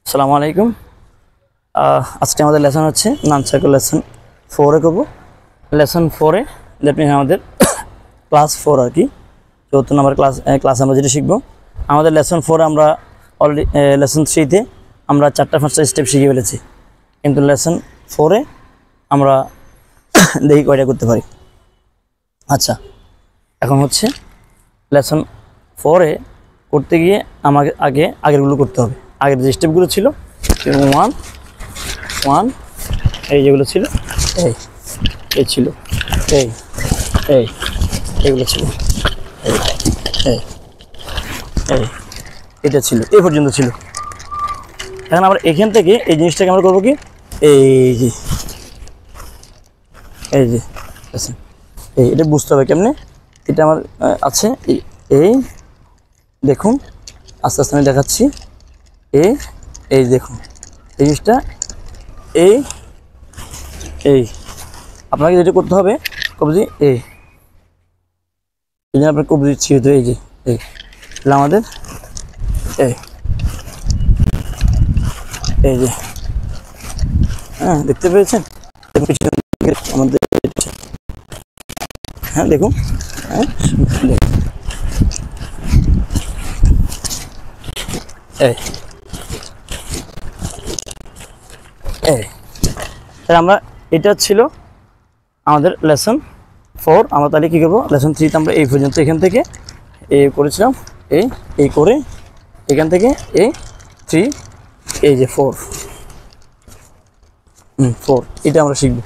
আসসালামু আলাইকুম। আজকে আমাদের লেসন হচ্ছে নান সার্কেল লেসন 4 করব। লেসন 4 দ্যাট মিন আমাদের ক্লাস 4 আর কি 4 নম্বর ক্লাস আমরা যেটা শিখবো। আমাদের লেসন 4 আমরা অলরেডি লেসন 3-তে আমরা 4টা-5টা স্টেপ শিখে ফেলেছি, কিন্তু লেসন 4-এ আমরা দেখি কয়টা করতে পারি। আচ্ছা, এখন হচ্ছে লেসন 4-এ করতে গিয়ে আমাকে আগেরগুলো করতে হবে। আগের যে স্টেপগুলো ছিল 1 এই যেগুলো ছিল এই ছিল এইগুলো ছিল এটা ছিল এই পর্যন্ত ছিল। এখন আমরা এখান থেকে এই জিনিসটাকে আমরা করবো কি, এই যে আচ্ছা এটা বুঝতে হবে কেমনে। এটা আমার আছে এই দেখুন, আস্তে আস্তে আমি দেখাচ্ছি। এই দেখুন এই জিনিসটা এই আপনাকে যেটা করতে হবে কবজি এই জন্য আপনার কবজি ছিঁড়ে তো এই যে আমাদের এই যে হ্যাঁ দেখতে পেয়েছেন আমাদের, হ্যাঁ দেখুন আমরা এটা ছিল আমাদের লেসন 4। আমরা তাহলে কী করবো, লেসন 3-তে আমরা এই পর্যন্ত এখান থেকে করেছিলাম এই করে এখান থেকে 3 এই যে 4 এটা আমরা শিখব।